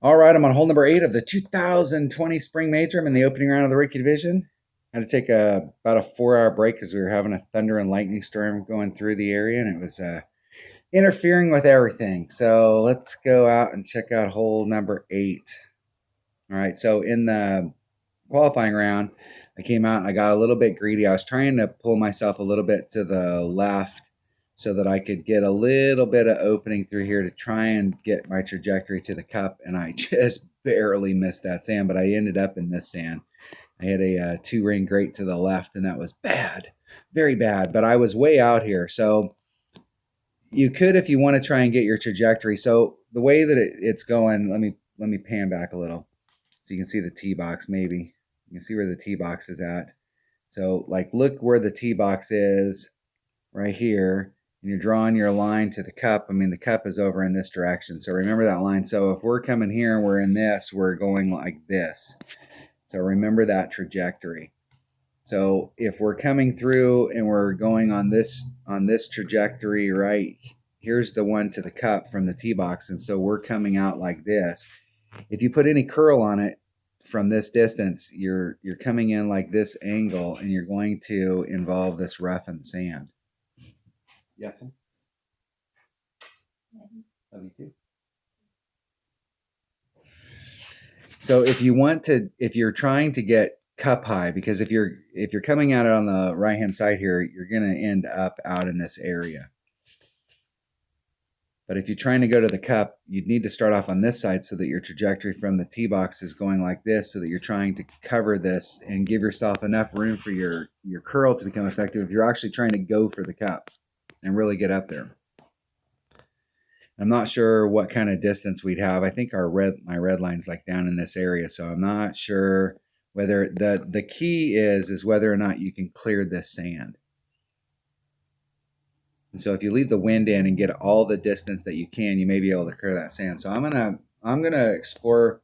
All right, I'm on hole number 8 of the 2020 Spring Major. I'm in the opening round of the rookie division. I had to take about a 4-hour break because we were having a thunder and lightning storm going through the area, and it was interfering with everything. So let's go out and check out hole number 8. All right, so in the qualifying round, I came out and I got a little bit greedy. I was trying to pull myself a little bit to the left so that I could get a little bit of opening through here to try and get my trajectory to the cup, and I just barely missed that sand, but I ended up in this sand. I had a 2-ring grate to the left, and that was bad, very bad, but I was way out here. So you could, if you want to try and get your trajectory. So the way that it's going, let me pan back a little so you can see the tee box. Maybe you can see where the tee box is at. So like, look where the tee box is right here, and you're drawing your line to the cup. I mean, the cup is over in this direction, so remember that line. So if we're coming here and we're in this, we're going like this. So remember that trajectory. So if we're coming through and we're going on this trajectory, right, here's the one to the cup from the tee box, and so we're coming out like this. If you put any curl on it from this distance, you're coming in like this angle, and you're going to involve this roughened sand. Yes. Love you too. So if you're trying to get cup high, because if you're coming at it on the right hand side here, you're going to end up out in this area. But if you're trying to go to the cup, you'd need to start off on this side so that your trajectory from the tee box is going like this, so that you're trying to cover this and give yourself enough room for your curl to become effective if you're actually trying to go for the cup and really get up there. I'm not sure what kind of distance we'd have. I think my red line's like down in this area, so I'm not sure whether the key is whether or not you can clear this sand. And so if you leave the wind in and get all the distance that you can, you may be able to clear that sand. So I'm gonna explore.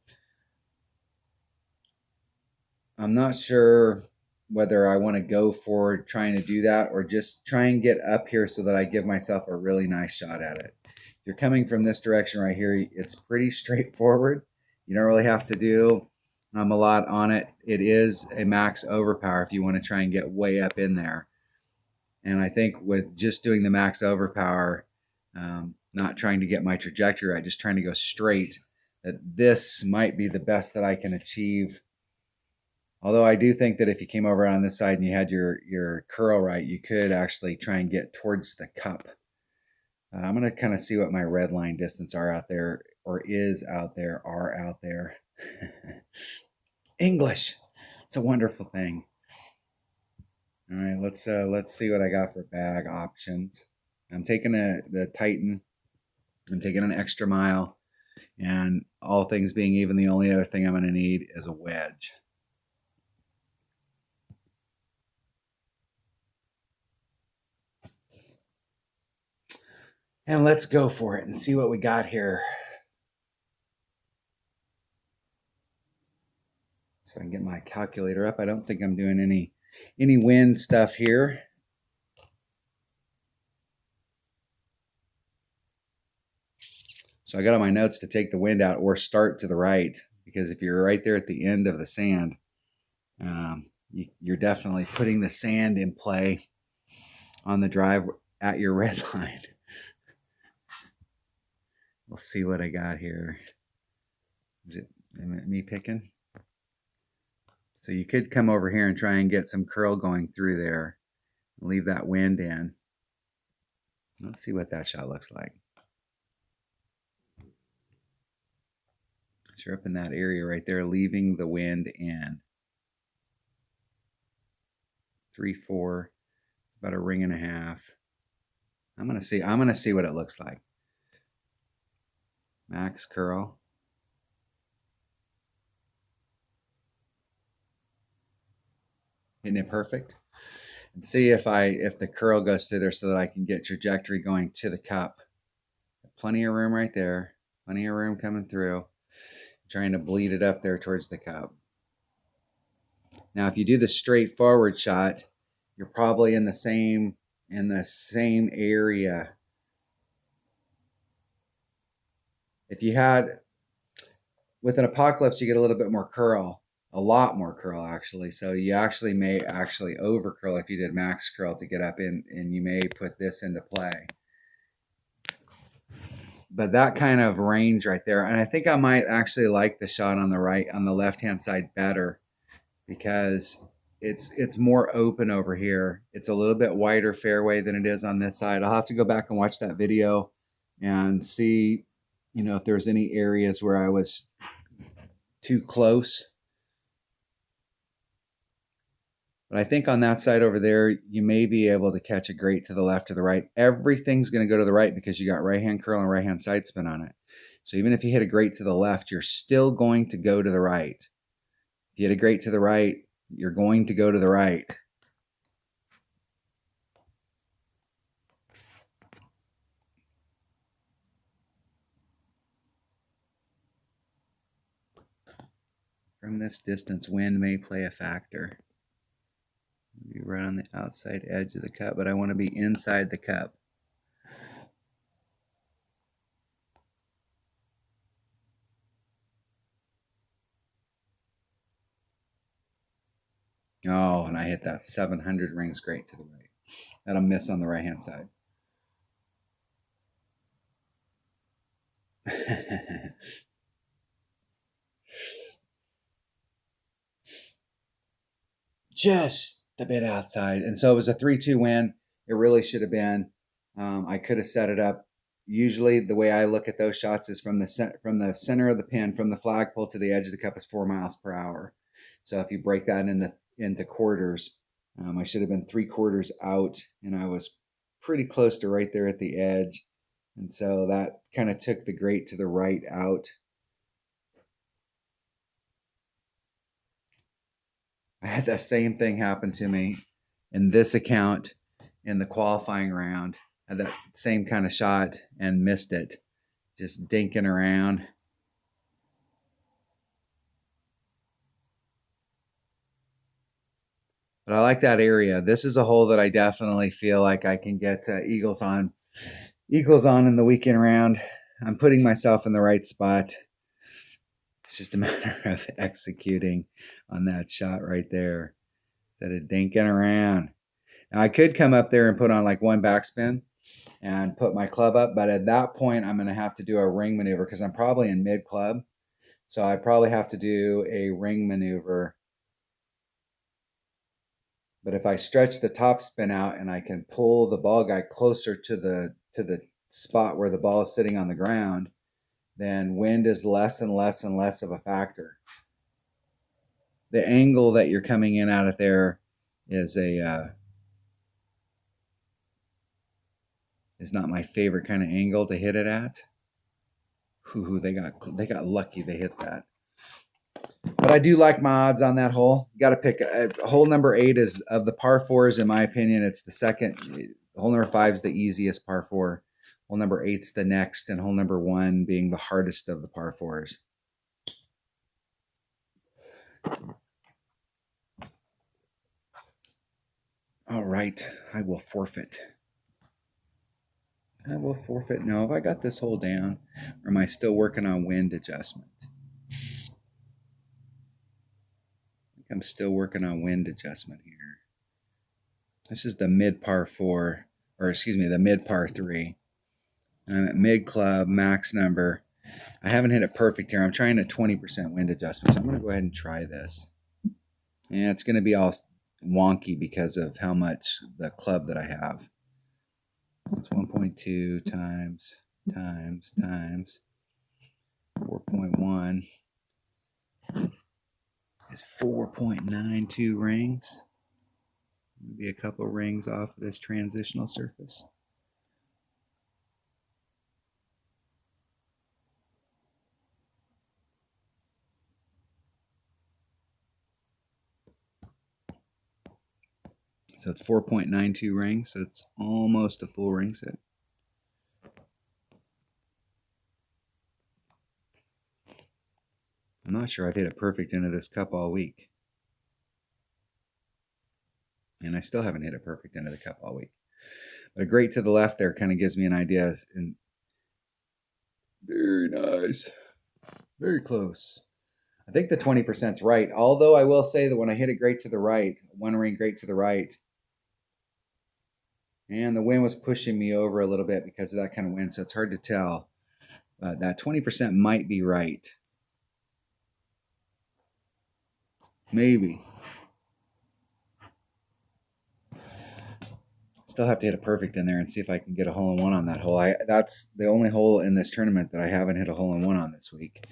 I'm not sure whether I want to go for trying to do that or just try and get up here so that I give myself a really nice shot at it. If you're coming from this direction right here, it's pretty straightforward. You don't really have to do a lot on it. It is a max overpower if you want to try and get way up in there. And I think with just doing the max overpower, not trying to get my trajectory right, just trying to go straight, that this might be the best that I can achieve. Although I do think that if you came over on this side and you had your curl right, you could actually try and get towards the cup. I'm going to kind of see what my red line distance are out there. English. It's a wonderful thing. All right, let's see what I got for bag options. I'm taking the Titan. I'm taking an extra mile, and all things being even, the only other thing I'm going to need is a wedge. And let's go for it and see what we got here. So I can get my calculator up. I don't think I'm doing any wind stuff here. So I got on my notes to take the wind out or start to the right, because if you're right there at the end of the sand, you're definitely putting the sand in play on the drive at your red line. We'll see what I got here. Is it me picking? So you could come over here and try and get some curl going through there. Leave that wind in. Let's see what that shot looks like. So you're up in that area right there, leaving the wind in. 3-4, about a ring and a half. I'm gonna see what it looks like. Max curl. Isn't it perfect? And see if the curl goes through there so that I can get trajectory going to the cup. Plenty of room right there. Plenty of room coming through. Trying to bleed it up there towards the cup. Now, if you do the straightforward shot, you're probably in the same area. If you had, with an Apocalypse, you get a little bit more curl, a lot more curl actually. So you actually may actually over curl if you did max curl to get up in, and you may put this into play. But that kind of range right there, and I think I might actually like the shot on the right, on the left-hand side better, because it's more open over here. It's a little bit wider fairway than it is on this side. I'll have to go back and watch that video and see, you know, if there's any areas where I was too close. But I think on that side over there, you may be able to catch a great to the left or the right. Everything's going to go to the right because you got right hand curl and right hand side spin on it. So even if you hit a great to the left, you're still going to go to the right. If you hit a great to the right, you're going to go to the right. From this distance, wind may play a factor. Be right on the outside edge of the cup, but I want to be inside the cup. Oh, and I hit that 700 rings great to the right. That'll miss on the right hand side. Just a bit outside. And so it was a 3-2 win. It really should have been. I could have set it up. Usually the way I look at those shots is from the center of the pin, from the flagpole to the edge of the cup is 4 miles per hour. So if you break that into quarters, I should have been 3/4 out, and I was pretty close to right there at the edge. And so that kind of took the great to the right out. I had that same thing happen to me in this account in the qualifying round. I had that same kind of shot and missed it, just dinking around. But I like that area. This is a hole that I definitely feel like I can get eagles on in the weekend round. I'm putting myself in the right spot. It's just a matter of executing on that shot right there instead of dinking around. Now, I could come up there and put on like one backspin and put my club up, but at that point, I'm going to have to do a ring maneuver because I'm probably in mid club. So I probably have to do a ring maneuver. But if I stretch the top spin out and I can pull the ball guy closer to the spot where the ball is sitting on the ground, then wind is less and less and less of a factor. The angle that you're coming in out of there is is not my favorite kind of angle to hit it at. Ooh, they got lucky they hit that. But I do like my odds on that hole. You got to pick hole number 8 is of the par 4s. In my opinion, it's the second. Hole number 5 is the easiest par 4. Hole number 8's the next, and hole number 1 being the hardest of the par 4s. All right, I will forfeit. I will forfeit. No, have I got this hole down, or am I still working on wind adjustment? I think I'm still working on wind adjustment here. This is the mid par 4, or excuse me, the mid par 3. I'm at mid club, max number. I haven't hit it perfect here. I'm trying a 20% wind adjustment, so I'm going to go ahead and try this. And it's going to be all wonky because of how much the club that I have. It's 1.2 times 4.1 is 4.92 rings. Maybe a couple rings off of this transitional surface. So it's 4.92 rings, so it's almost a full ring set. I'm not sure I've hit it perfect into this cup all week. And I still haven't hit it perfect into the cup all week. But a great to the left there kind of gives me an idea. And very nice. Very close. I think the 20%'s right. Although I will say that when I hit it great to the right, one ring great to the right, and the wind was pushing me over a little bit because of that kind of wind, so it's hard to tell. But that 20% might be right. Maybe. Still have to hit a perfect in there and see if I can get a hole in one on that hole. That's the only hole in this tournament that I haven't hit a hole in one on this week.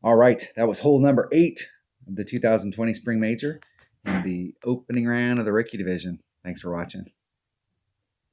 All right, that was hole number 8 of the 2020 Spring Major in the opening round of the rookie division. Thanks for watching.